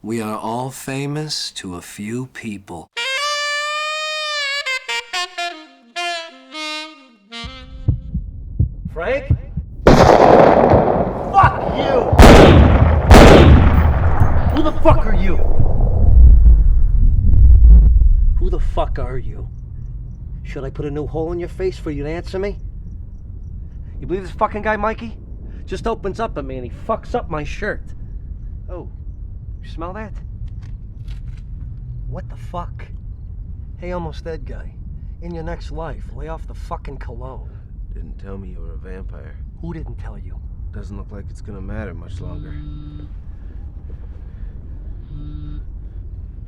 We are all famous to a few people. Frank? Fuck you! Who the fuck are you? Who the fuck are you? Should I put a new hole in your face for you to answer me? You believe this fucking guy, Mikey? Just opens up at me and he fucks up my shirt. Oh, you smell that? What the fuck? Hey, almost dead guy. In your next life, lay off the fucking cologne. Didn't tell me you were a vampire. Who didn't tell you? Doesn't look like it's gonna matter much longer.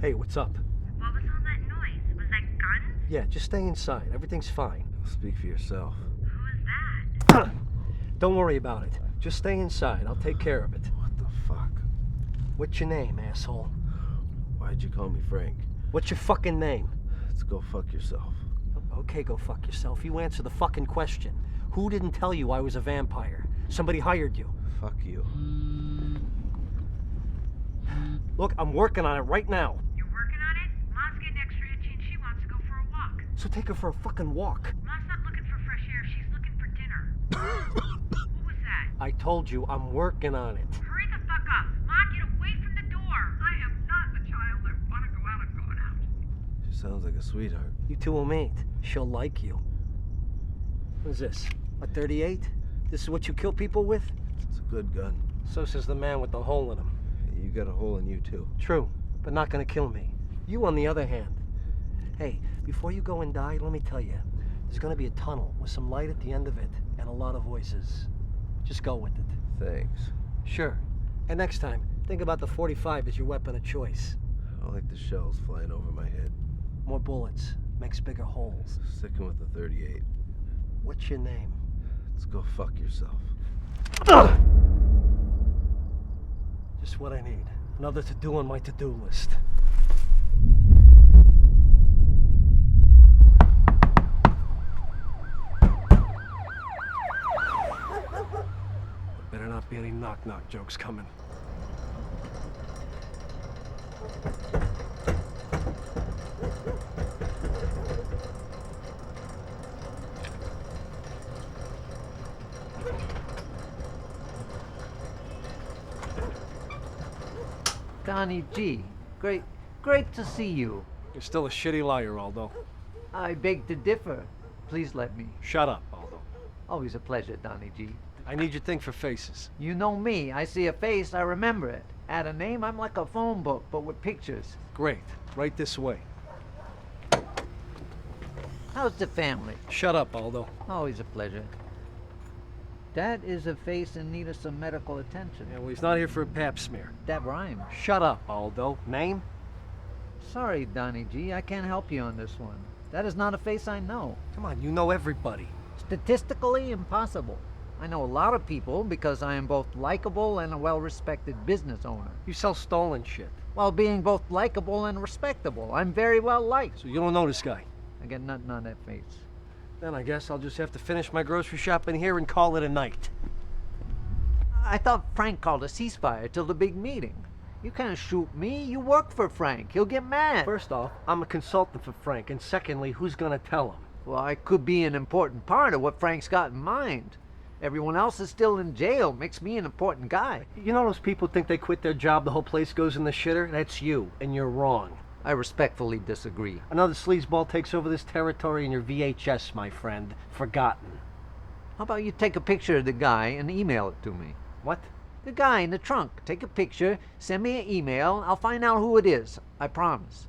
Hey, what's up? What was all that noise? Was that guns? Yeah, just stay inside. Everything's fine. Speak for yourself. Who was that? Don't worry about it. Just stay inside. I'll take care of it. What the fuck? What's your name, asshole? Why'd you call me Frank? What's your fucking name? Let's go fuck yourself. Okay, go fuck yourself. You answer the fucking question. Who didn't tell you I was a vampire? Somebody hired you. Fuck you. Look, I'm working on it right now. You're working on it? Mom's getting extra itchy and she wants to go for a walk. So take her for a fucking walk. Mom's not looking for fresh air. She's looking for dinner. What was that? I told you, I'm working on it. Hurry the fuck up. Mom, get away from the door. I am not a child that want to go out and going out. She sounds like a sweetheart. You two will meet. She'll like you. What is this? A 38? This is what you kill people with? It's a good gun. So says the man with the hole in him. You got a hole in you too. True, but not gonna kill me. You, on the other hand. Hey, before you go and die, let me tell you, there's gonna be a tunnel with some light at the end of it and a lot of voices. Just go with it. Thanks. Sure. And next time, think about the 45 as your weapon of choice. I don't like the shells flying over my head. More bullets makes bigger holes. Sticking with the 38. What's your name? Let's go fuck yourself. Ugh! Just what I need. Another to-do on my to-do list. Better not be any knock-knock jokes coming. Donnie G, great to see you. You're still a shitty liar, Aldo. I beg to differ. Please let me. Shut up, Aldo. Always a pleasure, Donnie G. I need your thing for faces. You know me. I see a face, I remember it. Add a name, I'm like a phone book, but with pictures. Great. Right this way. How's the family? Shut up, Aldo. Always a pleasure. That is a face in need of some medical attention. Yeah, well, he's not here for a pap smear. That rhymes. Shut up, Aldo. Name? Sorry, Donnie G, I can't help you on this one. That is not a face I know. Come on, you know everybody. Statistically impossible. I know a lot of people because I am both likable and a well-respected business owner. You sell stolen shit. While being both likable and respectable, I'm very well liked. So you don't know this guy? I get nothing on that face. Then I guess I'll just have to finish my grocery shopping here and call it a night. I thought Frank called a ceasefire till the big meeting. You can't shoot me. You work for Frank. He'll get mad. First off, I'm a consultant for Frank, and secondly, who's gonna tell him? Well, I could be an important part of what Frank's got in mind. Everyone else is still in jail. Makes me an important guy. You know those people think they quit their job, the whole place goes in the shitter? That's you, and you're wrong. I respectfully disagree. Another sleazeball takes over this territory and your VHS, my friend. Forgotten. How about you take a picture of the guy and email it to me? What? The guy in the trunk. Take a picture, send me an email, I'll find out who it is. I promise.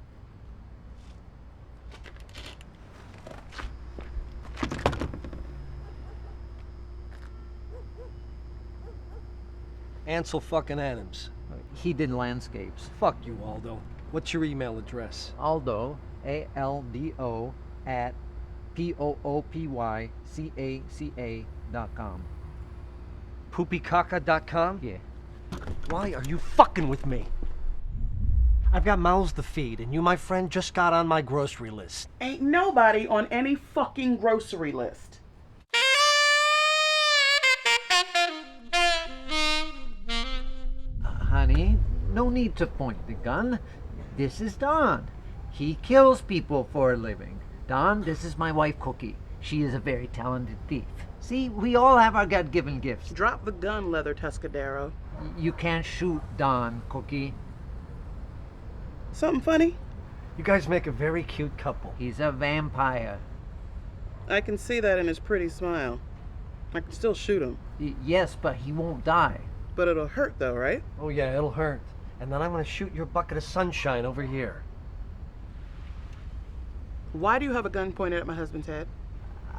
Ansel fucking Adams. He did landscapes. Fuck you, Aldo. What's your email address? Aldo, ALDO, at POOPYCACA.com. Poopycaca.com? Yeah. Why are you fucking with me? I've got mouths to feed, and you, my friend, just got on my grocery list. Ain't nobody on any fucking grocery list. Honey, No need to point the gun. This is Don. He kills people for a living. Don, this is my wife, Cookie. She is a very talented thief. See, we all have our God-given gifts. Drop the gun, Leather Tuscadero. You can't shoot Don, Cookie. Something funny? You guys make a very cute couple. He's a vampire. I can see that in his pretty smile. I can still shoot him. Yes, but he won't die. But it'll hurt though, right? Oh yeah, it'll hurt. And then I'm gonna shoot your bucket of sunshine over here. Why do you have a gun pointed at my husband's head?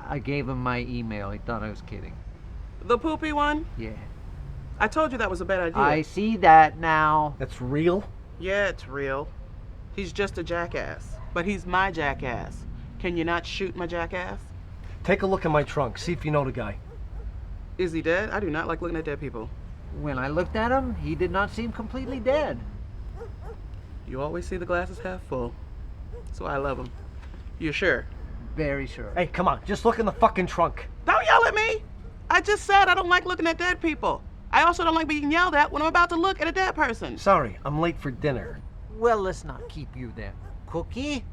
I gave him my email. He thought I was kidding. The poopy one? Yeah. I told you that was a bad idea. I see that now. That's real? Yeah, it's real. He's just a jackass. But he's my jackass. Can you not shoot my jackass? Take a look in my trunk. See if you know the guy. Is he dead? I do not like looking at dead people. When I looked at him, he did not seem completely dead. You always see the glasses half full. So I love him. You sure? Very sure. Hey, come on. Just look in the fucking trunk. Don't yell at me! I just said I don't like looking at dead people. I also don't like being yelled at when I'm about to look at a dead person. Sorry, I'm late for dinner. Well, let's not keep you there. Cookie?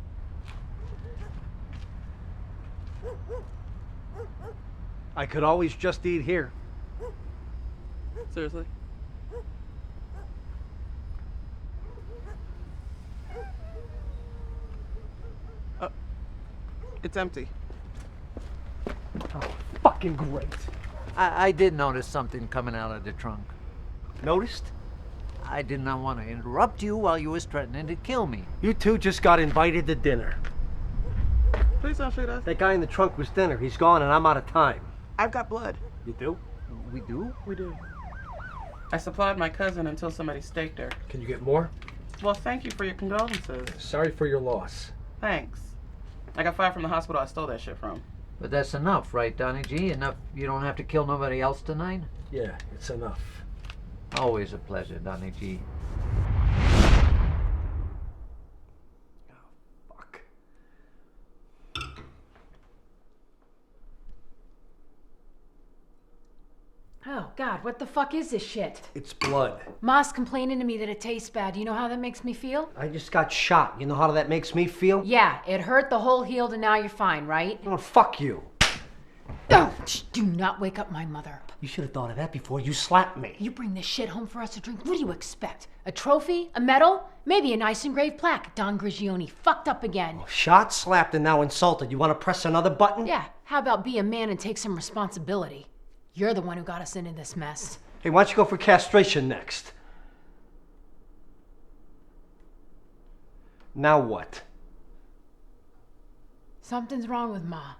I could always just eat here. Seriously? It's empty. Oh, fucking great. I did notice something coming out of the trunk. Noticed? I did not want to interrupt you while you was threatening to kill me. You two just got invited to dinner. Please don't shoot us. That guy in the trunk was dinner. He's gone and I'm out of time. I've got blood. You do? We do? We do. I supplied my cousin until somebody staked her. Can you get more? Well, thank you for your condolences. Sorry for your loss. Thanks. I got fired from the hospital I stole that shit from. But that's enough, right, Donnie G? Enough you don't have to kill nobody else tonight? Yeah, it's enough. Always a pleasure, Donnie G. Fuck. Oh, God, what the fuck is this shit? It's blood. Ma's complaining to me that it tastes bad. You know how that makes me feel? I just got shot. You know how that makes me feel? Yeah, it hurt, the hole healed, and now you're fine, right? Oh, fuck you. Oh, do not wake up my mother. You should have thought of that before you slapped me. You bring this shit home for us to drink? What do you expect? A trophy? A medal? Maybe a nice engraved plaque. Don Grigioni fucked up again. Shot, slapped, and now insulted. You want to press another button? Yeah, how about be a man and take some responsibility? You're the one who got us into this mess. Hey, why don't you go for castration next? Now what? Something's wrong with Ma.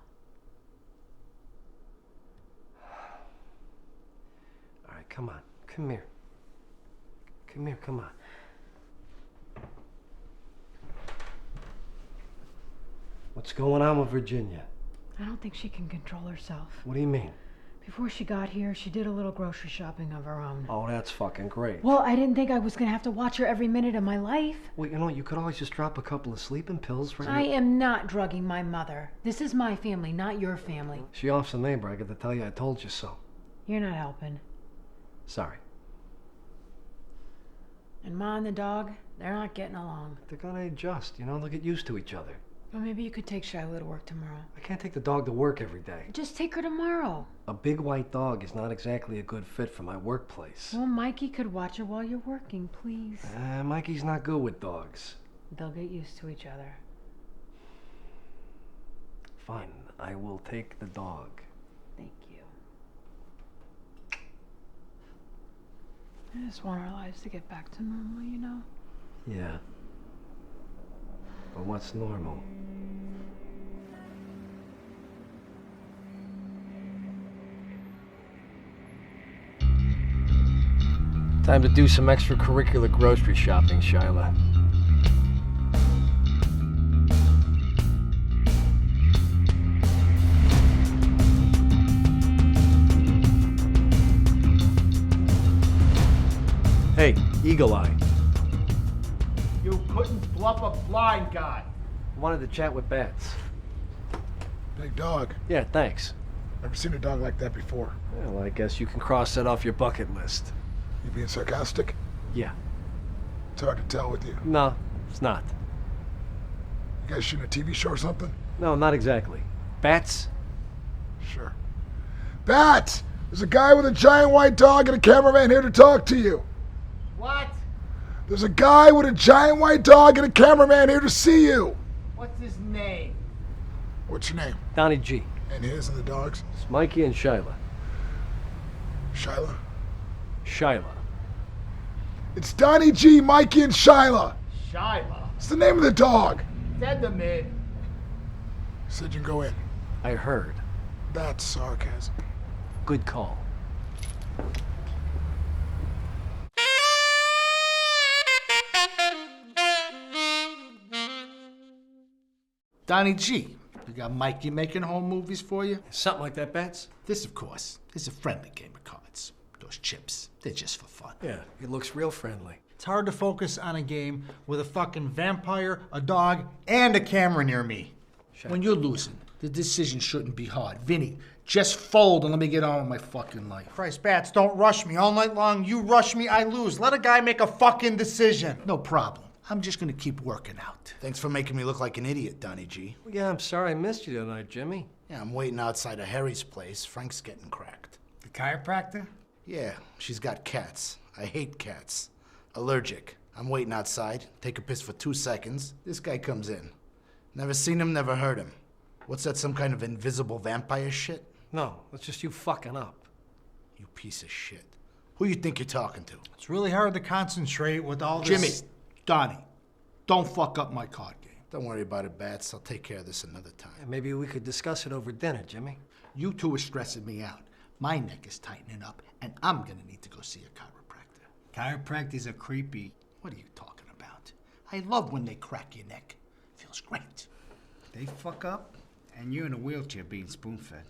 All right, come on. Come here. Come here, come on. What's going on with Virginia? I don't think she can control herself. What do you mean? Before she got here, she did a little grocery shopping of her own. Oh, that's fucking great. Well, I didn't think I was going to have to watch her every minute of my life. Well, you know, you could always just drop a couple of sleeping pills right I am not drugging my mother. This is my family, not your family. She off's a neighbor. I got to tell you I told you so. You're not helping. Sorry. And Ma and the dog, they're not getting along. They're gonna adjust, you know, they'll get used to each other. Well, maybe you could take Shiloh to work tomorrow. I can't take the dog to work every day. Just take her tomorrow. A big white dog is not exactly a good fit for my workplace. Well, Mikey could watch her while you're working, please. Mikey's not good with dogs. They'll get used to each other. Fine, I will take the dog. Thank you. I just want our lives to get back to normal, you know? Yeah. But what's normal? Time to do some extracurricular grocery shopping, Shyla. Hey, Eagle Eye. You couldn't bluff a blind guy. Wanted to chat with Bats. Big dog. Yeah, thanks. Never seen a dog like that before. Well, I guess you can cross that off your bucket list. You being sarcastic? Yeah. It's hard to tell with you. No, it's not. You guys shooting a TV show or something? No, not exactly. Bats? Sure. Bats! There's a guy with a giant white dog and a cameraman here to talk to you. What? There's a guy with a giant white dog and a cameraman here to see you. What's his name? What's your name? Donnie G. And his and the dog's? It's Mikey and Shyla. Shyla? Shyla. It's Donnie G, Mikey, and Shyla. Shyla. It's the name of the dog. Send him in. Said you can go in. I heard. That's sarcasm. Good call. Donnie G. You got Mikey making home movies for you? Something like that, Bats? This, of course, is a friendly game of cards. Those chips, they're just for fun. Yeah, it looks real friendly. It's hard to focus on a game with a fucking vampire, a dog, and a camera near me. When you're losing, the decision shouldn't be hard. Vinny, just fold and let me get on with my fucking life. Christ, Bats, don't rush me. All night long, you rush me, I lose. Let a guy make a fucking decision. No problem. I'm just gonna keep working out. Thanks for making me look like an idiot, Donnie G. Yeah, I'm sorry I missed you tonight, Jimmy. Yeah, I'm waiting outside of Harry's place. Frank's getting cracked. The chiropractor? Yeah, she's got cats. I hate cats. Allergic. I'm waiting outside. Take a piss for 2 seconds. This guy comes in. Never seen him, never heard him. What's that, some kind of invisible vampire shit? No, it's just you fucking up. You piece of shit. Who you think you're talking to? It's really hard to concentrate with all this... Jimmy, Donnie, don't fuck up my card game. Don't worry about it, Bats. I'll take care of this another time. Yeah, maybe we could discuss it over dinner, Jimmy. You two are stressing me out. My neck is tightening up, and I'm gonna need to go see a chiropractor. Chiropractors are creepy. What are you talking about? I love when they crack your neck. Feels great. They fuck up, and you're in a wheelchair being spoon-fed.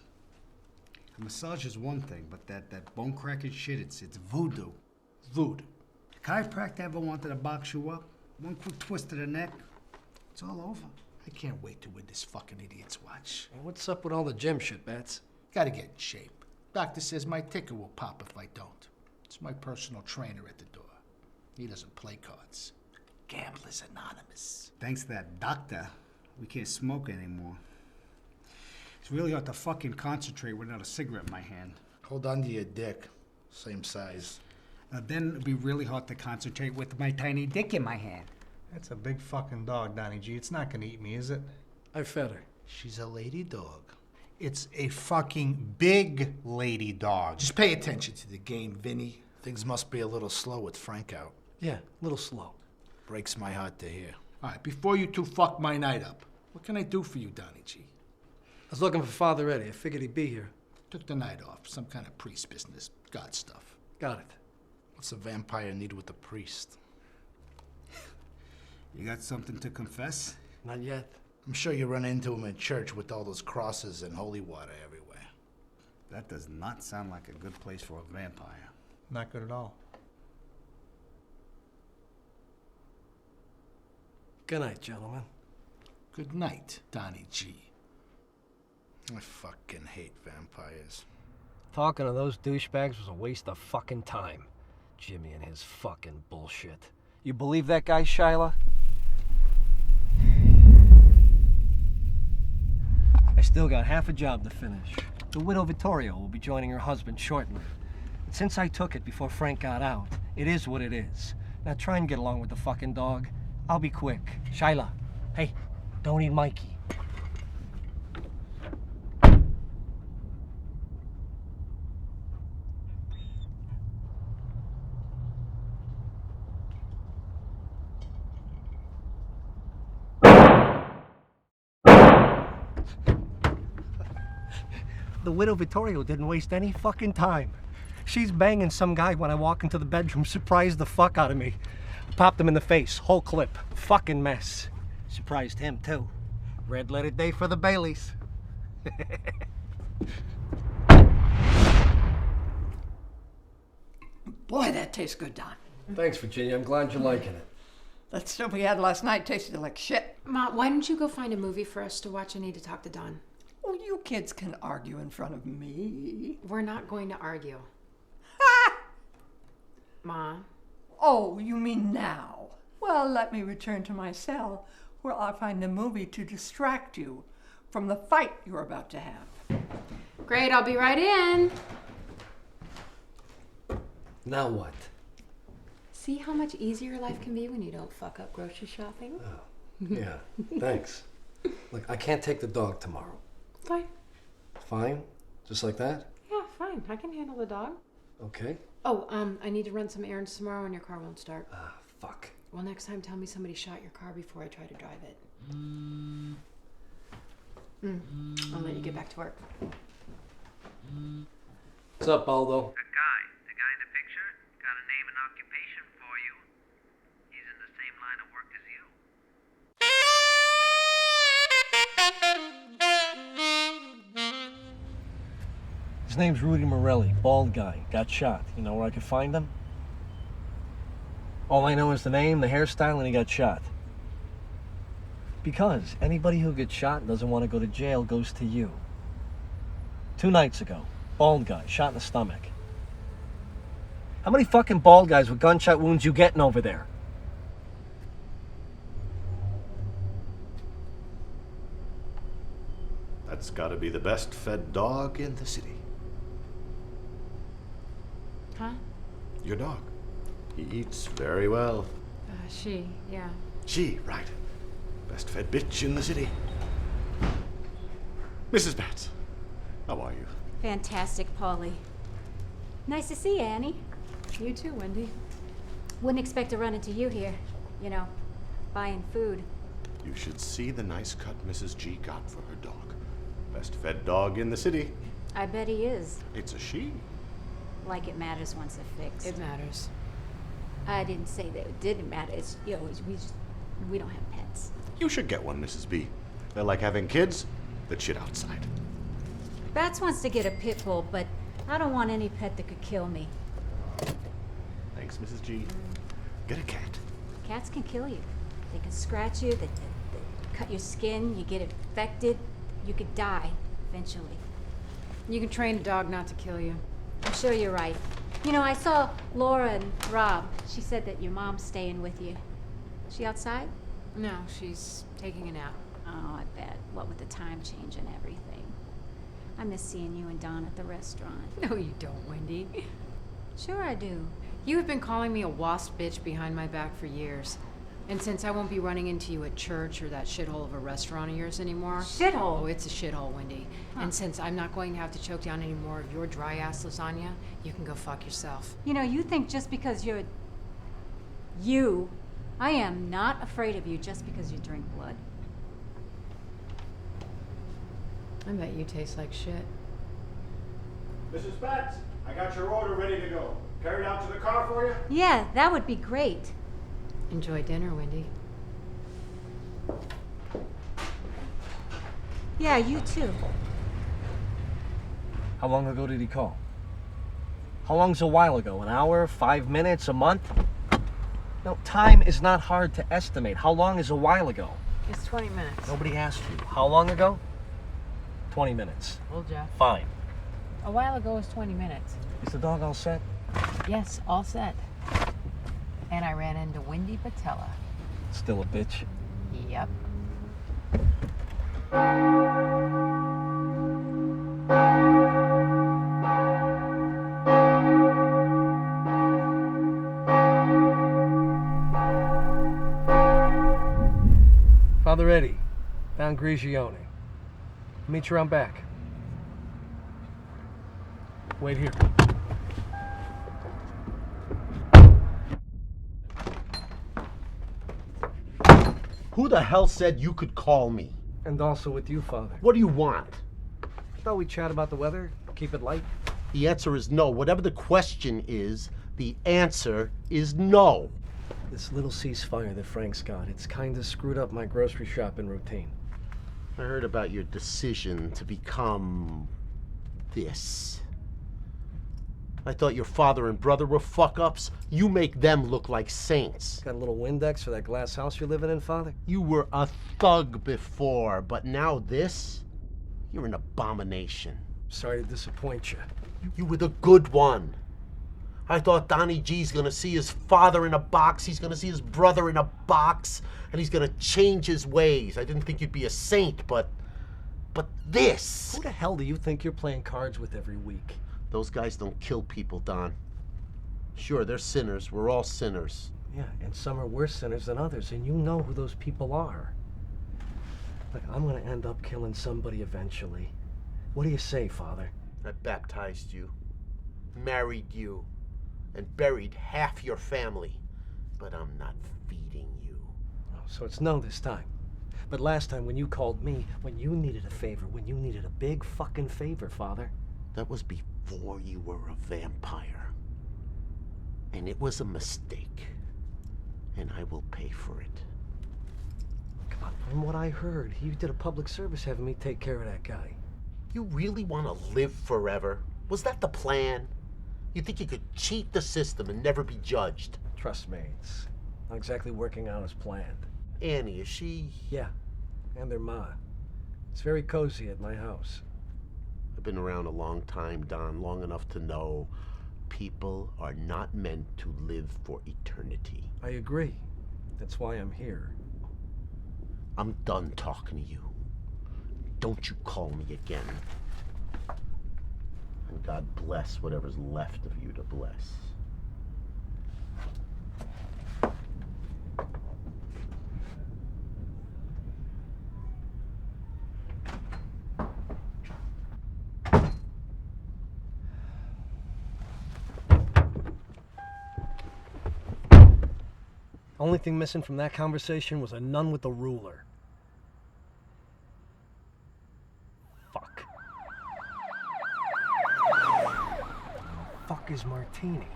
A massage is one thing, but that bone-cracking shit, it's voodoo. Voodoo. Chiropractor ever wanted to box you up? One quick twist of the neck, it's all over. I can't wait to win this fucking idiot's watch. Hey, what's up with all the gym shit, Bats? Gotta get in shape. Doctor says my ticker will pop if I don't. It's my personal trainer at the door. He doesn't play cards. Gamblers Anonymous. Thanks to that doctor, we can't smoke anymore. It's really hard to fucking concentrate without a cigarette in my hand. Hold on to your dick. Same size. Now then it'd be really hard to concentrate with my tiny dick in my hand. That's a big fucking dog, Donnie G. It's not gonna eat me, is it? I fed her. She's a lady dog. It's a fucking big lady dog. Just pay attention to the game, Vinny. Things must be a little slow with Frank out. Yeah, a little slow. Breaks my heart to hear. All right, before you two fuck my night up, what can I do for you, Donnie G? I was looking for Father Eddie. I figured he'd be here. Took the night off. Some kind of priest business. God stuff. Got it. What's a vampire need with a priest? You got something to confess? Not yet. I'm sure you run into him in church with all those crosses and holy water everywhere. That does not sound like a good place for a vampire. Not good at all. Good night, gentlemen. Good night, Donnie G. I fucking hate vampires. Talking to those douchebags was a waste of fucking time. Jimmy and his fucking bullshit. You believe that guy, Shyla? I still got half a job to finish. The widow Vittorio will be joining her husband shortly. Since I took it before Frank got out, it is what it is. Now try and get along with the fucking dog. I'll be quick. Shyla, hey, don't eat Mikey. The widow Vittorio didn't waste any fucking time. She's banging some guy when I walk into the bedroom, surprised the fuck out of me. Popped him in the face, whole clip. Fucking mess. Surprised him, too. Red letter day for the Baileys. Boy, that tastes good, Don. Thanks, Virginia. I'm glad you're liking it. That stuff we had last night tasted like shit. Ma, why don't you go find a movie for us to watch? I need to talk to Don. Oh, you kids can argue in front of me. We're not going to argue. Ha! Ma. Oh, you mean now? Well, let me return to my cell, where I'll find a movie to distract you from the fight you're about to have. Great, I'll be right in. Now what? See how much easier life can be when you don't fuck up grocery shopping? Oh, yeah, thanks. Look, I can't take the dog tomorrow. Fine. Fine? Just like that? Yeah, fine. I can handle the dog. Okay. Oh, I need to run some errands tomorrow and your car won't start. Fuck. Well, next time tell me somebody shot your car before I try to drive it. I'll let you get back to work. What's up, Aldo? The guy in the picture, got a name and occupation for you. He's in the same line of work as you. His name's Rudy Morelli, bald guy, got shot. You know where I could find him? All I know is the name, the hairstyle, and he got shot. Because anybody who gets shot and doesn't want to go to jail goes to you. 2 nights ago, bald guy, shot in the stomach. How many fucking bald guys with gunshot wounds you getting over there? That's gotta be the best fed dog in the city. Huh? Your dog. He eats very well. She, yeah. She, right. Best fed bitch in the city. Mrs. Batts, how are you? Fantastic, Polly. Nice to see you, Annie. You too, Wendy. Wouldn't expect to run into you here. You know, buying food. You should see the nice cut Mrs. G got for her dog. Best fed dog in the city. I bet he is. It's a she. Like it matters once they're fixed. It matters. I didn't say that it didn't matter. It's, you know, we don't have pets. You should get one, Mrs. B. They're like having kids that shit outside. Bats wants to get a pit bull, but I don't want any pet that could kill me. Thanks, Mrs. G. Get a cat. Cats can kill you. They can scratch you, they cut your skin, you get infected, you could die eventually. You can train a dog not to kill you. I'm sure you're right. You know, I saw Laura and Rob. She said that your mom's staying with you. Is she outside? No, she's taking a nap. Oh, I bet. What with the time change and everything. I miss seeing you and Don at the restaurant. No, you don't, Wendy. Sure I do. You have been calling me a wasp bitch behind my back for years. And since I won't be running into you at church or that shithole of a restaurant of yours anymore... Shithole? Oh, it's a shithole, Wendy. Huh. And since I'm not going to have to choke down any more of your dry-ass lasagna, you can go fuck yourself. You know, you think just because you're... You... I am not afraid of you just because you drink blood. I bet you taste like shit. Mrs. Batts, I got your order ready to go. Carried out to the car for you? Yeah, that would be great. Enjoy dinner, Wendy. Yeah, you too. How long ago did he call? How long's a while ago? An hour? 5 minutes? A month? No, time is not hard to estimate. How long is a while ago? It's 20 minutes. Nobody asked you. How long ago? 20 minutes. Well, Jeff. Fine. A while ago was 20 minutes. Is the dog all set? Yes, all set. And I ran into Wendy Patella. Still a bitch? Yep. Father Eddie, down Grigione. Meet you around back. Wait here. Who the hell said you could call me? And also with you, Father. What do you want? Thought we'd chat about the weather, keep it light. The answer is no. Whatever the question is, the answer is no. This little ceasefire that Frank's got, it's kind of screwed up my grocery shopping routine. I heard about your decision to become this. I thought your father and brother were fuck-ups. You make them look like saints. Got a little Windex for that glass house you're living in, Father? You were a thug before, but now this? You're an abomination. Sorry to disappoint you. You were the good one. I thought Donnie G's gonna see his father in a box, he's gonna see his brother in a box, and he's gonna change his ways. I didn't think you'd be a saint, but this. Who the hell do you think you're playing cards with every week? Those guys don't kill people, Don. Sure, they're sinners. We're all sinners. Yeah, and some are worse sinners than others, and you know who those people are. Look, I'm gonna end up killing somebody eventually. What do you say, Father? I baptized you, married you, and buried half your family, but I'm not feeding you. Oh, so it's no this time. But last time when you called me, when you needed a favor, when you needed a big fucking favor, Father. That was before you were a vampire. And it was a mistake. And I will pay for it. Come on, from what I heard, you did a public service having me take care of that guy. You really want to live forever? Was that the plan? You think you could cheat the system and never be judged? Trust me, it's not exactly working out as planned. Annie, is she? Yeah, and their ma. It's very cozy at my house. I've been around a long time, Don, long enough to know people are not meant to live for eternity. I agree. That's why I'm here. I'm done talking to you. Don't you call me again. And God bless whatever's left of you to bless. Only thing missing from that conversation was a nun with a ruler. Fuck. Fuck is Martini?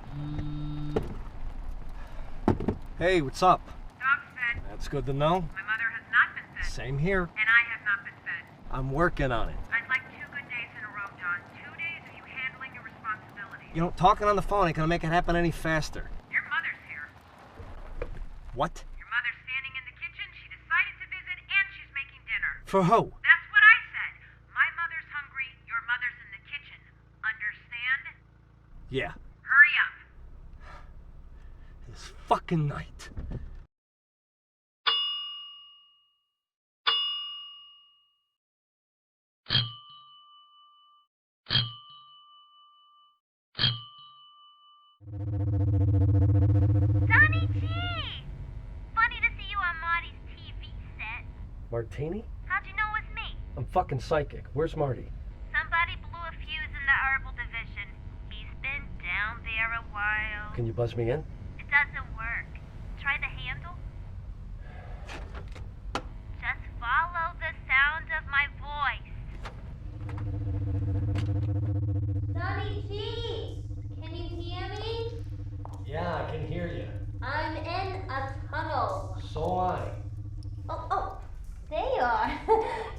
Hey, what's up? Dog's fed. That's good to know. My mother has not been fed. Same here. And I have not been fed. I'm working on it. I'd like 2 good days in a row, John. 2 days of you handling your responsibilities. You know, talking on the phone ain't gonna make it happen any faster. Your mother's here. What? Your mother's standing in the kitchen. She decided to visit, and she's making dinner. For who? That's what I said. My mother's hungry. Your mother's in the kitchen. Understand? Yeah. Hurry up. This fucking night. Donnie G! Funny to see you on Marty's TV set. Martini? How'd you know it was me? I'm fucking psychic. Where's Marty? Somebody blew a fuse in the herbal division. He's been down there a while. Can you buzz me in? It doesn't work. Try the handle. Just follow the sound of my voice. Donnie G! Can you hear me? Yeah, I can hear you. I'm in a tunnel. So am I. Oh, there you are.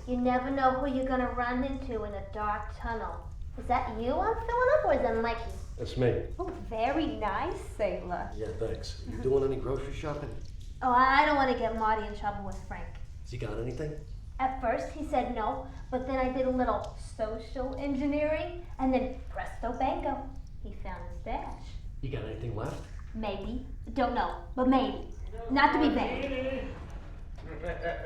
You never know who you're gonna run into in a dark tunnel. Is that you I'm filling up, or is it Mikey? It's me. Oh, very nice, Sailor. Yeah, thanks. You doing any grocery shopping? Oh, I don't want to get Marty in trouble with Frank. Has he got anything? At first he said no, but then I did a little social engineering, and then presto bango, he found his stash. You got anything left? Maybe. Don't know, but maybe. Not to be vague.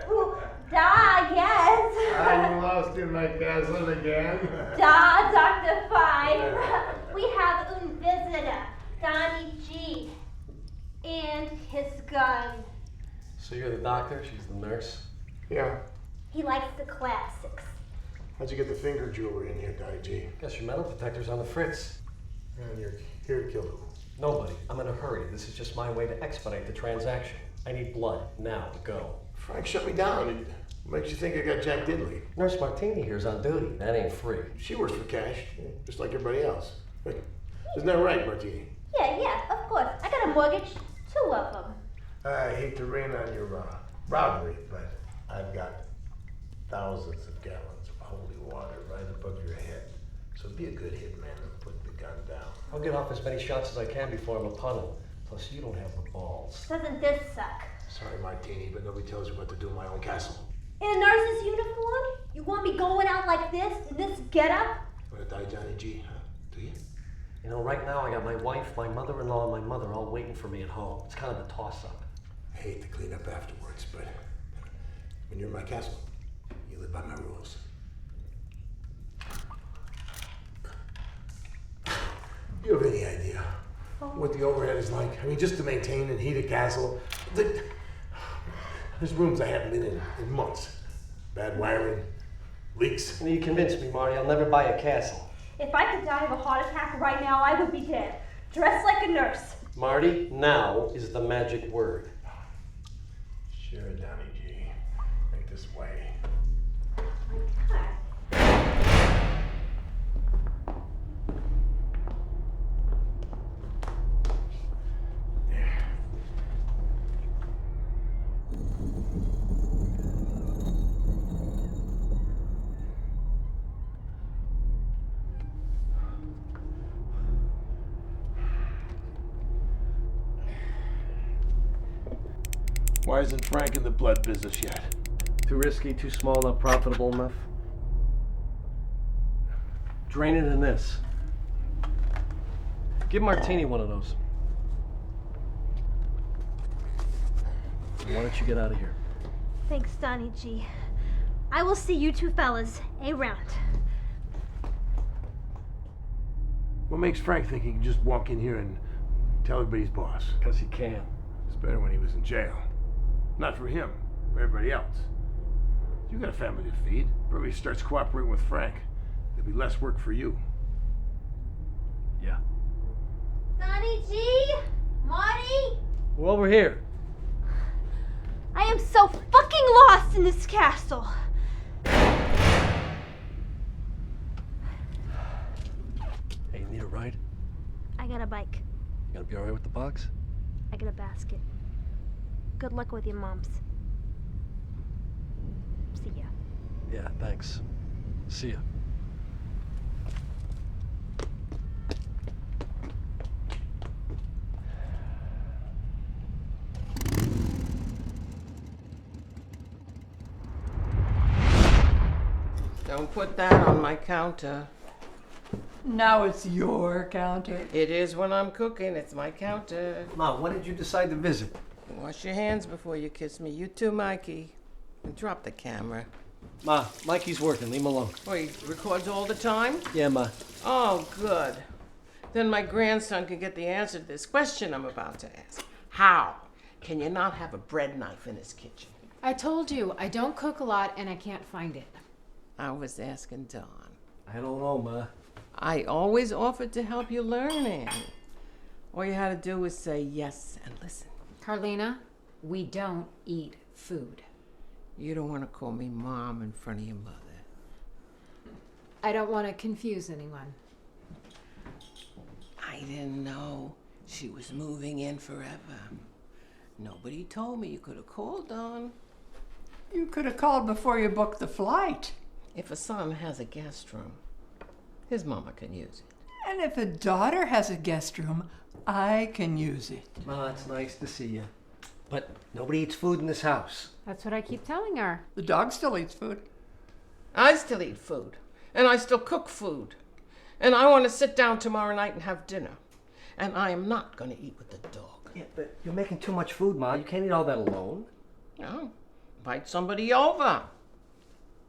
Ooh, yes. I'm lost in my castle again. Dr. Five. We have a visitor, Donnie G, and his gun. So you're the doctor, she's the nurse? Yeah. He likes the classics. How'd you get the finger jewelry in here, Donnie G? Guess your metal detector's on the fritz. And you're here to kill who? Nobody. I'm in a hurry. This is just my way to expedite the transaction. I need blood. Now, go. Frank shut me down. What makes you think I got Jack Diddley? Nurse Martini here's on duty. That ain't free. She works for cash, just like everybody else. Isn't that right, Martini? Yeah, of course. I got a mortgage. 2 of them. I hate to rain on your robbery, but I've got thousands of gallons of holy water right above your head. So be a good hitman and put the gun down. I'll get off as many shots as I can before I'm a puddle. Plus, you don't have the balls. Doesn't this suck? Sorry, Martini, but nobody tells me what to do in my own castle. In a nurse's uniform? You want me going out like this, in this getup? Want to die, Johnny G, huh? Do you? You know, right now I got my wife, my mother-in-law, and my mother all waiting for me at home. It's kind of a toss-up. I hate to clean up afterwards, but when you're in my castle, you live by my rules. You have any idea what the overhead is like? I mean, just to maintain and heat a castle. There's rooms I haven't been in months. Bad wiring, leaks. You convinced me, Marty. I'll never buy a castle. If I could die of a heart attack right now, I would be dead. Dressed like a nurse. Marty, now is the magic word. Sure, Donnie G. Make this way. Why isn't Frank in the blood business yet? Too risky, too small, not profitable enough. Drain it in this. Give Martini one of those. Why don't you get out of here? Thanks, Donnie G. I will see you two fellas around. What makes Frank think he can just walk in here and tell everybody he's boss? Because he can. It's better when he was in jail. Not for him, for everybody else. You got a family to feed. If everybody starts cooperating with Frank, there'll be less work for you. Yeah. Donnie G? Marty? We're over here. I am so fucking lost in this castle. Hey, you need a ride? I got a bike. You gonna be alright with the box? I got a basket. Good luck with your moms. See ya. Yeah, thanks. See ya. Don't put that on my counter. Now it's your counter. It is when I'm cooking. It's my counter. Ma, when did you decide to visit? Wash your hands before you kiss me. You too, Mikey. And drop the camera. Ma, Mikey's working. Leave him alone. Oh, he records all the time? Yeah, Ma. Oh, good. Then my grandson can get the answer to this question I'm about to ask. How can you not have a bread knife in his kitchen? I told you, I don't cook a lot and I can't find it. I was asking Don. I don't know, Ma. I always offered to help you learning. All you had to do was say yes and listen. Carlina, we don't eat food. You don't want to call me Mom in front of your mother. I don't want to confuse anyone. I didn't know she was moving in forever. Nobody told me. You could have called, Don. You could have called before you booked the flight. If a son has a guest room, his mama can use it. And if a daughter has a guest room, I can use it. Ma, it's nice to see you. But nobody eats food in this house. That's what I keep telling her. The dog still eats food. I still eat food. And I still cook food. And I want to sit down tomorrow night and have dinner. And I am not going to eat with the dog. Yeah, but you're making too much food, Ma. You can't eat all that alone. No. Invite somebody over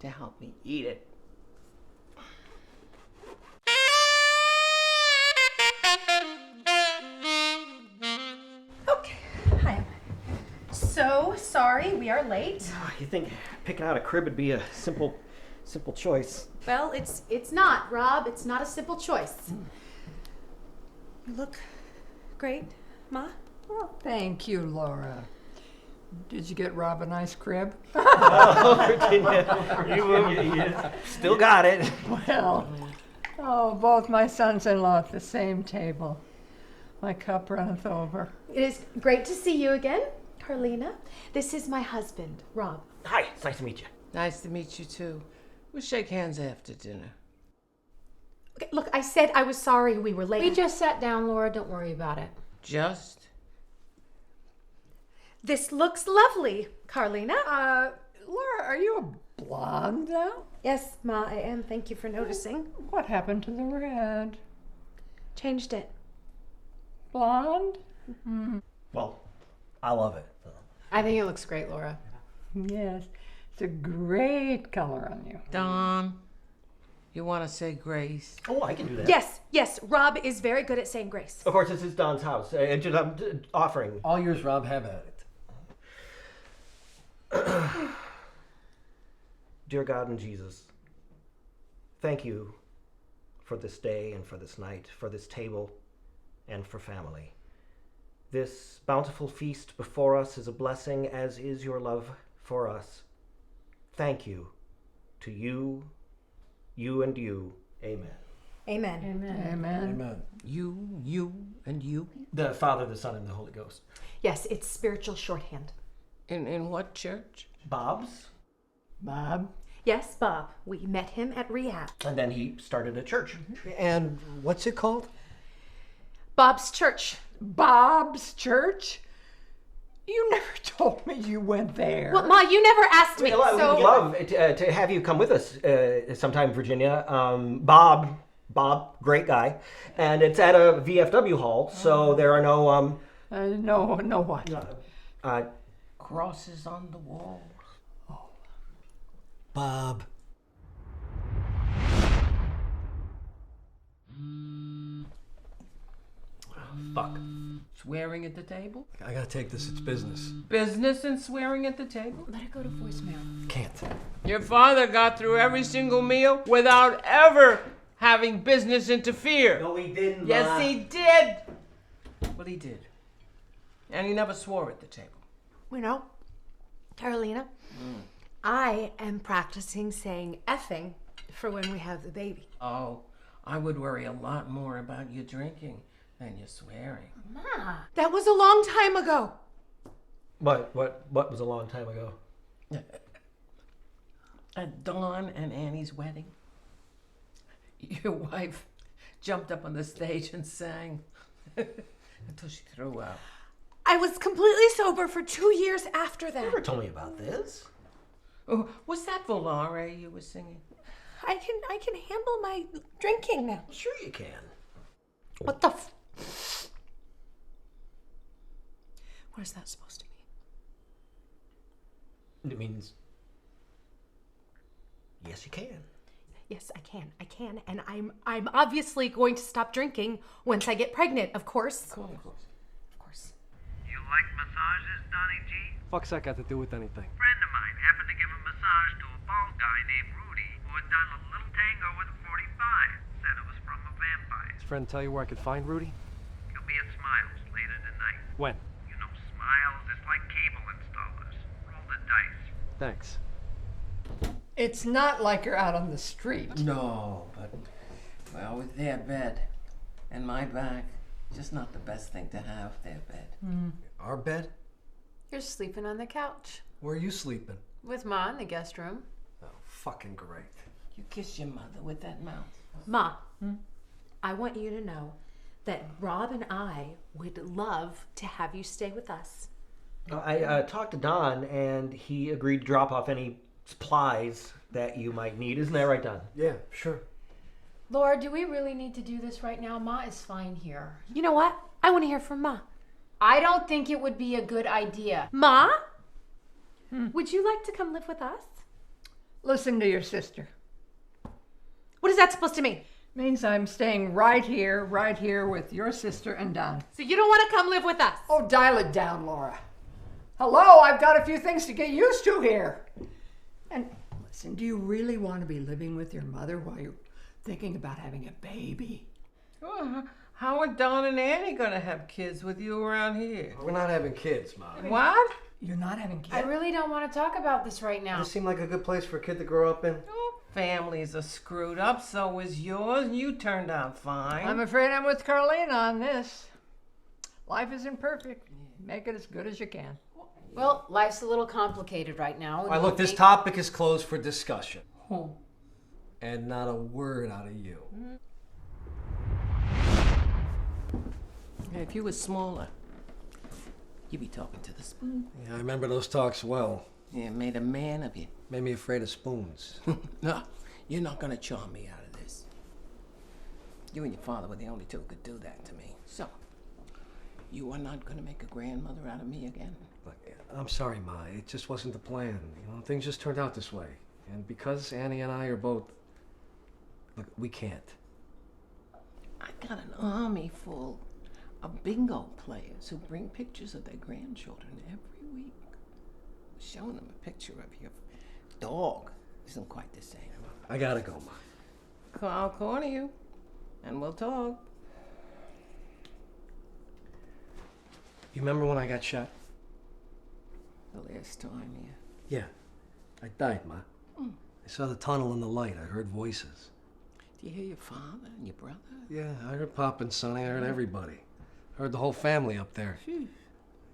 to help me eat it. Okay, hi. So sorry we are late. You think picking out a crib would be a simple choice? Well, it's not, Rob. It's not a simple choice. You look great, Ma. Well, thank you, Laura. Did you get Rob a nice crib? Oh, Virginia, you still got it. Well, both my sons-in-law at the same table. My cup runneth over. It is great to see you again, Carlina. This is my husband, Rob. Hi, it's nice to meet you. Nice to meet you, too. We'll shake hands after dinner. Okay, look, I said I was sorry we were late. We just sat down, Laura. Don't worry about it. Just? This looks lovely, Carlina. Laura, are you a blonde now? Yes, Ma, I am. Thank you for noticing. What happened to the red? Changed it. Blonde? Well, I love it. I think it looks great, Laura. Yes, it's a great color on you. Don, you want to say grace? Oh, I can do that. Yes, Rob is very good at saying grace. Of course, this is Don's house. I'm offering. All yours, Rob. Have at it. Dear God and Jesus, thank you for this day and for this night, for this table and for family. This bountiful feast before us is a blessing, as is your love for us. Thank you to you, and you. Amen. Amen. Amen. You, and you? The Father, the Son, and the Holy Ghost. Yes, it's spiritual shorthand. In what church? Bob's. Bob? Yes, Bob. We met him at rehab. And then he started a church. And what's it called? Bob's Church. Bob's Church? You never told me you went there. Well, Ma, you never asked me. We'd love to have you come with us sometime, Virginia. Bob, great guy. And it's at a VFW hall, so there are no... No what? Crosses on the wall. Bob. Fuck. Swearing at the table? I gotta take this. It's business. Business and swearing at the table? Let it go to voicemail. Can't. Your father got through every single meal without ever having business interfere. No, he didn't. Yes, Ma. he did. But he did. And he never swore at the table. You know, Carolina, I am practicing saying effing for when we have the baby. Oh, I would worry a lot more about you drinking than you swearing. Ma, that was a long time ago. What was a long time ago? At Dawn and Annie's wedding, your wife jumped up on the stage and sang until she threw up. I was completely sober for 2 years after that. You never told me about this. Oh, was that Volare you were singing? I can handle my drinking now. Sure you can. What the What is that supposed to mean? It means yes, you can. Yes, I can, and I'm obviously going to stop drinking once I get pregnant, of course. Of course. You like massages, Donnie G? Fuck's that got to do with anything? A friend of mine happened to give a massage to a bald guy named Rudy who had done a little tango with a 45. Said it was from a vampire. His friend tell you where I could find Rudy? He'll be at Smiles later tonight. When? You know Smiles is like cable installers. Roll the dice. Thanks. It's not like you're out on the street. No, but, well, with their bed and my back, just not the best thing to have, their bed. Our bed? You're sleeping on the couch. Where are you sleeping? With Ma in the guest room. Oh, fucking great. You kiss your mother with that mouth. Ma, I want you to know that Rob and I would love to have you stay with us. I talked to Don, and he agreed to drop off any supplies that you might need. Isn't that right, Don? Yeah, sure. Laura, do we really need to do this right now? Ma is fine here. You know what? I want to hear from Ma. I don't think it would be a good idea. Ma? Would you like to come live with us? Listen to your sister. What is that supposed to mean? Means I'm staying right here with your sister and Don. So you don't want to come live with us? Oh, dial it down, Laura. Hello, I've got a few things to get used to here. And listen, do you really want to be living with your mother while you're thinking about having a baby? Well, how are Dawn and Annie gonna have kids with you around here? We're not having kids, Mom. What? You're not having kids? I really don't want to talk about this right now. Does this seem like a good place for a kid to grow up in? Oh, families are screwed up, so is yours. You turned out fine. I'm afraid I'm with Carolina on this. Life isn't perfect. Make it as good as you can. Well, life's a little complicated right now. All right, look, this topic is closed for discussion. And not a word out of you. Yeah, if you were smaller, you'd be talking to the spoon. Yeah, I remember those talks well. Yeah, made a man of you. Made me afraid of spoons. No, you're not gonna charm me out of this. You and your father were the only two who could do that to me. So, you are not going to make a grandmother out of me again? Look, I'm sorry, Ma. It just wasn't the plan. You know, things just turned out this way. And because Annie and I are both... Look, we can't. I got an army full of bingo players who bring pictures of their grandchildren every week. Showing them a picture of your dog isn't quite the same. I gotta go, Ma. I'll corner you, and we'll talk. You remember when I got shot? The last time, yeah. Yeah. I died, Ma. I saw the tunnel and the light. I heard voices. Do you hear your father and your brother? Yeah, I heard Pop and Sonny. I heard everybody. I heard the whole family up there. Phew.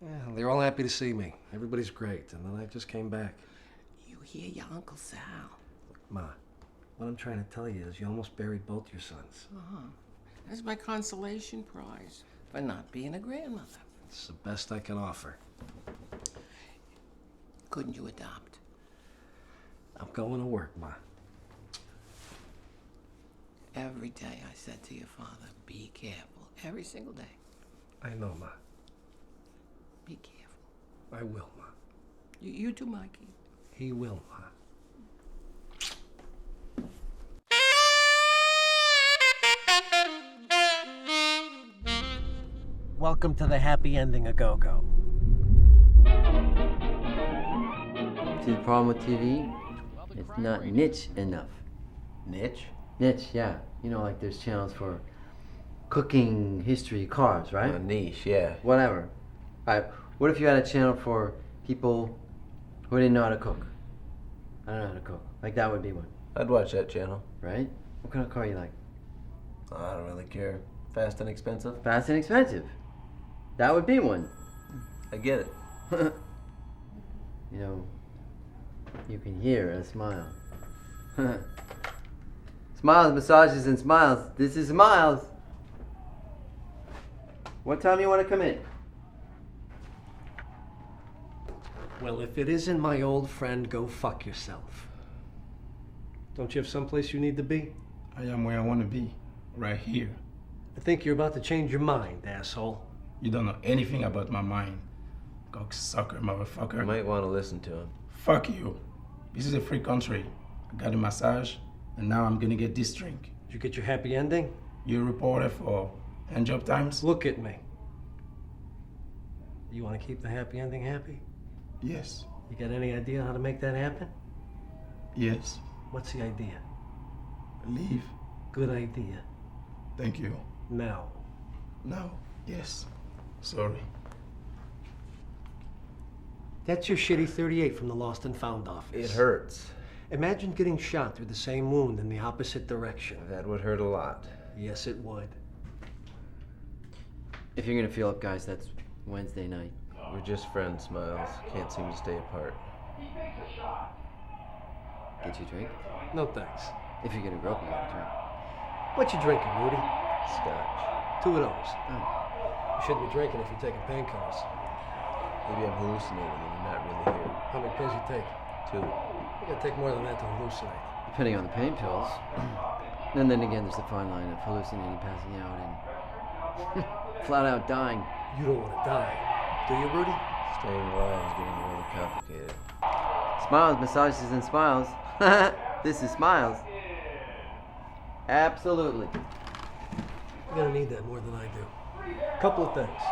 Yeah, they were all happy to see me. Everybody's great. And then I just came back. You hear your Uncle Sal. Ma, what I'm trying to tell you is you almost buried both your sons. Uh-huh. That's my consolation prize for not being a grandmother. It's the best I can offer. Couldn't you adopt? I'm going to work, Ma. Every day I said to your father, be careful. Every single day. I know, Ma. Be careful. I will, Ma. You too, Mikey. He will, Ma. Welcome to the happy ending of Go-Go. See the problem with TV? It's not niche enough. Niche? Niche, yeah. You know, like there's channels for cooking, history, cars, right? Niche, yeah. Whatever. Alright, what if you had a channel for people who didn't know how to cook? I don't know how to cook. Like that would be one. I'd watch that channel. Right? What kind of car you like? I don't really care. Fast and expensive? Fast and expensive. That would be one. I get it. You know, you can hear a smile. Smiles, massages, and smiles. This is Smiles. What time you want to come in? Well, if it isn't my old friend, go fuck yourself. Don't you have someplace you need to be? I am where I want to be. Right here. I think you're about to change your mind, asshole. You don't know anything about my mind. Cocksucker, motherfucker. You might want to listen to him. Fuck you. This is a free country. I got a massage, and now I'm gonna get this drink. Did you get your happy ending? You a reporter for Handjob Times? Look at me. You want to keep the happy ending happy? Yes. You got any idea how to make that happen? Yes. What's the idea? Leave. Good idea. Thank you. Now. No. Yes. Sorry. That's your shitty 38 from the Lost and Found office. It hurts. Imagine getting shot through the same wound in the opposite direction. That would hurt a lot. Yes, it would. If you're gonna feel up, guys, that's Wednesday night. We're just friends, Smiles. Can't seem to stay apart. Get you a drink? No thanks. If you're gonna grope, you get a drink. What you drinking, Rudy? Scotch. 2 of those. Oh. You shouldn't be drinking if you're taking painkillers. Maybe I'm hallucinating and you're not really here. How many pills you take? 2. You gotta take more than that to hallucinate. Depending on the pain pills. And then again, there's the fine line of hallucinating, passing out, and flat out dying. You don't want to die, do you, Rudy? Staying alive is getting really complicated. Smiles, massages, and smiles. This is Smiles. Absolutely. You're gonna need that more than I do. Couple of things.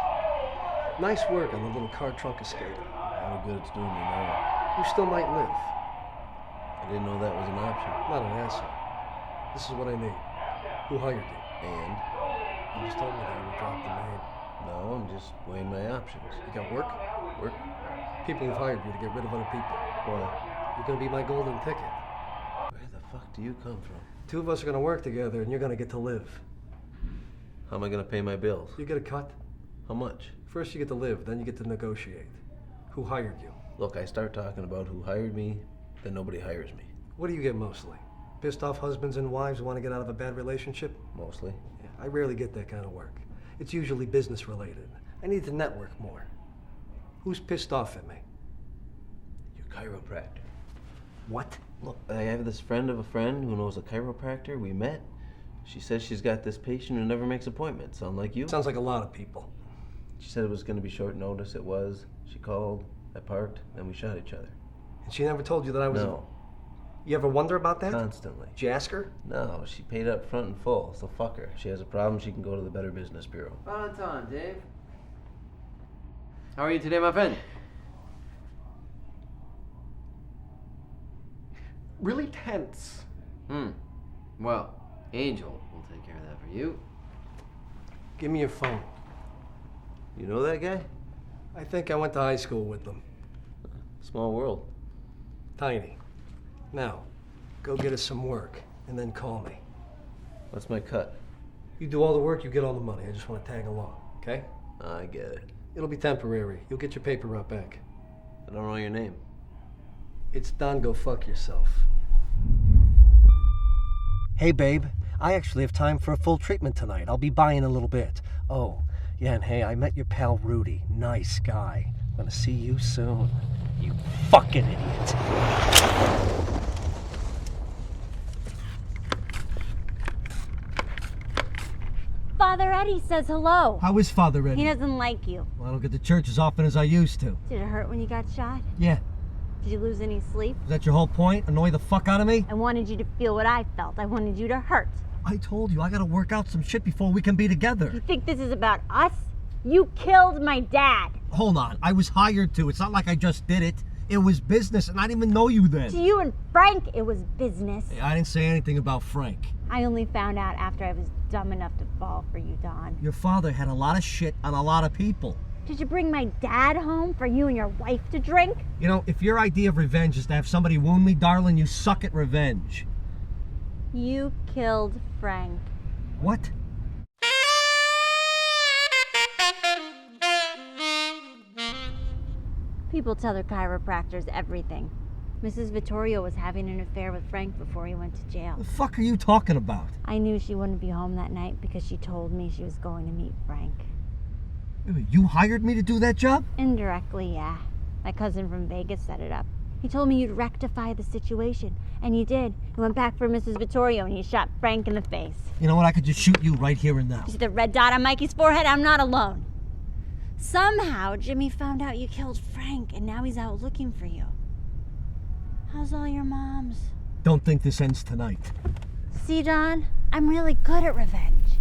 Nice work on the little car trunk escape. How good it's doing me now. You still might live. I didn't know that was an option. Not an asshole. This is what I need. Who hired you? And? You just told me that you would drop the name. No, I'm just weighing my options. You got work? Work? People have hired you to get rid of other people. Why? You're gonna be my golden ticket. Where the fuck do you come from? 2 of us are gonna work together and you're gonna get to live. How am I gonna pay my bills? You get a cut. How much? First you get to live, then you get to negotiate. Who hired you? Look, I start talking about who hired me, then nobody hires me. What do you get mostly? Pissed off husbands and wives who want to get out of a bad relationship? Mostly. Yeah, I rarely get that kind of work. It's usually business related. I need to network more. Who's pissed off at me? Your chiropractor. What? Look, I have this friend of a friend who knows a chiropractor. We met. She says she's got this patient who never makes appointments. Sound like you? Sounds like a lot of people. She said it was going to be short notice. It was. She called. I parked. Then we shot each other. And she never told you that I was... No. You ever wonder about that? Constantly. Did you ask her? No, she paid up front and full, so fuck her. She has a problem, she can go to the Better Business Bureau. About time, Dave. How are you today, my friend? Really tense. Well, Angel will take care of that for you. Give me your phone. You know that guy? I think I went to high school with them. Small world. Tiny. Now, go get us some work, and then call me. What's my cut? You do all the work, you get all the money. I just want to tag along, okay? I get it. It'll be temporary. You'll get your paper route back. I don't know your name. It's Don, go fuck yourself. Hey, babe. I actually have time for a full treatment tonight. I'll be by in a little bit. Oh, yeah, and hey, I met your pal Rudy. Nice guy. I'm gonna see you soon. You fucking idiot. Father Eddie says hello. How is Father Eddie? He doesn't like you. Well, I don't get to church as often as I used to. Did it hurt when you got shot? Yeah. Did you lose any sleep? Is that your whole point? Annoy the fuck out of me? I wanted you to feel what I felt. I wanted you to hurt. I told you, I gotta work out some shit before we can be together. You think this is about us? You killed my dad. Hold on, I was hired to. It's not like I just did it. It was business, and I didn't even know you then. To you and Frank, it was business. Hey, I didn't say anything about Frank. I only found out after I was dumb enough to fall for you, Don. Your father had a lot of shit on a lot of people. Did you bring my dad home for you and your wife to drink? You know, if your idea of revenge is to have somebody wound me, darling, you suck at revenge. You killed Frank. What? People tell their chiropractors everything. Mrs. Vittorio was having an affair with Frank before he went to jail. The fuck are you talking about? I knew she wouldn't be home that night because she told me she was going to meet Frank. You hired me to do that job? Indirectly, yeah. My cousin from Vegas set it up. He told me you'd rectify the situation, and you did. You went back for Mrs. Vittorio and you shot Frank in the face. You know what? I could just shoot you right here and now. You see the red dot on Mikey's forehead? I'm not alone. Somehow, Jimmy found out you killed Frank, and now he's out looking for you. How's all your moms? Don't think this ends tonight. See, Don? I'm really good at revenge.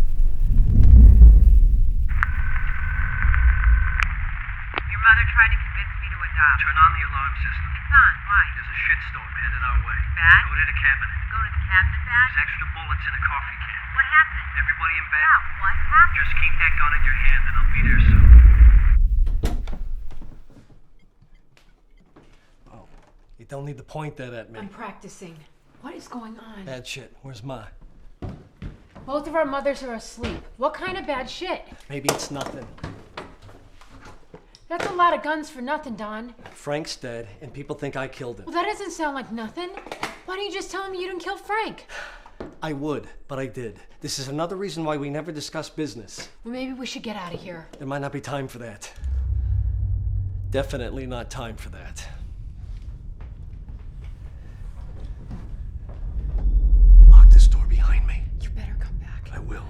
Your mother tried to convince me to adopt. Turn on the alarm system. It's on. Why? There's a shitstorm headed our way. Bad? Go to the cabinet. Go to the cabinet, bad? There's extra bullets in a coffee can. What happened? Everybody in bed? Yeah, what happened? Just keep that gun in your hand and I'll be there soon. You don't need to point that at me. I'm practicing. What is going on? Bad shit. Where's Ma? Both of our mothers are asleep. What kind of bad shit? Maybe it's nothing. That's a lot of guns for nothing, Don. Frank's dead, and people think I killed him. Well, that doesn't sound like nothing. Why don't you just tell me you didn't kill Frank? I would, but I did. This is another reason why we never discuss business. Well, maybe we should get out of here. There might not be time for that. Definitely not time for that. Lock this door behind me. You better come back. I will.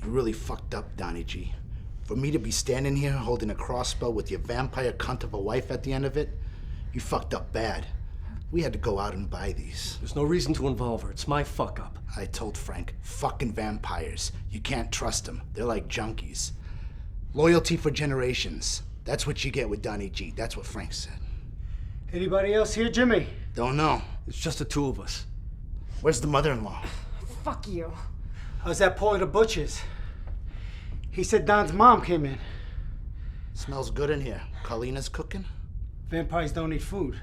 Really fucked up, Donnie G. For me to be standing here holding a crossbow with your vampire cunt of a wife at the end of it, you fucked up bad. We had to go out and buy these. There's no reason to involve her. It's my fuck up. I told Frank, fucking vampires. You can't trust them. They're like junkies. Loyalty for generations. That's what you get with Donnie G. That's what Frank said. Anybody else here, Jimmy? Don't know. It's just the two of us. Where's the mother-in-law? Fuck you. I was at Paulie the Butcher's. He said Don's mom came in. Smells good in here. Carlina's cooking? Vampires don't eat food.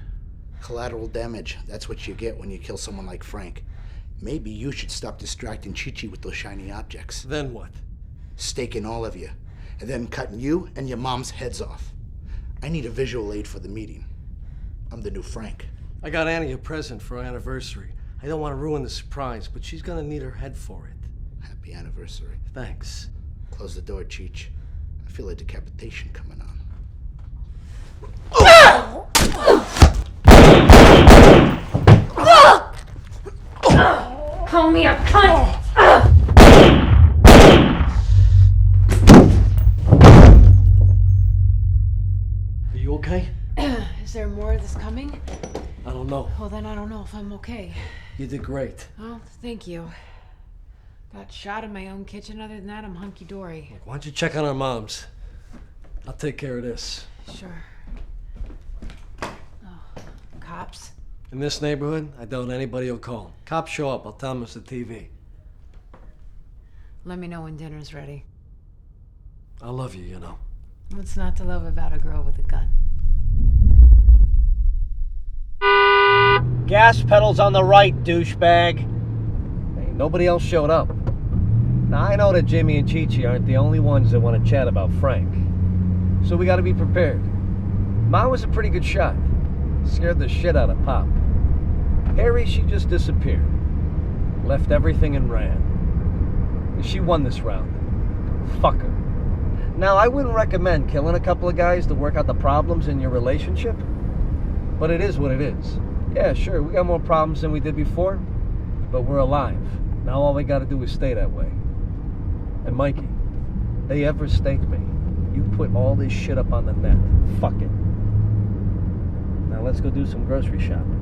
Collateral damage. That's what you get when you kill someone like Frank. Maybe you should stop distracting Chi-Chi with those shiny objects. Then what? Staking all of you. And then cutting you and your mom's heads off. I need a visual aid for the meeting. I'm the new Frank. I got Annie a present for our anniversary. I don't want to ruin the surprise, but she's gonna need her head for it. Happy anniversary. Thanks. Close the door, Cheech. I feel a decapitation coming on. Call me a cunt! Are you okay? Is there more of this coming? I don't know. Well, then I don't know if I'm okay. You did great. Oh, thank you. Got shot in my own kitchen. Other than that, I'm hunky-dory. Why don't you check on our moms? I'll take care of this. Sure. Oh, cops? In this neighborhood, I doubt anybody will call. Cops show up, I'll tell them it's the TV. Let me know when dinner's ready. I love you, you know. What's not to love about a girl with a gun? Gas pedals on the right, douchebag. Hey, nobody else showed up. Now, I know that Jimmy and Chi-Chi aren't the only ones that want to chat about Frank. So we gotta be prepared. Ma was a pretty good shot. Scared the shit out of Pop. Harry, she just disappeared. Left everything and ran. She won this round. Fuck her. Now, I wouldn't recommend killing a couple of guys to work out the problems in your relationship, but it is what it is. Yeah, sure, we got more problems than we did before, but we're alive. Now all we gotta do is stay that way. And Mikey, they ever stake me, you put all this shit up on the net. Fuck it. Now let's go do some grocery shopping.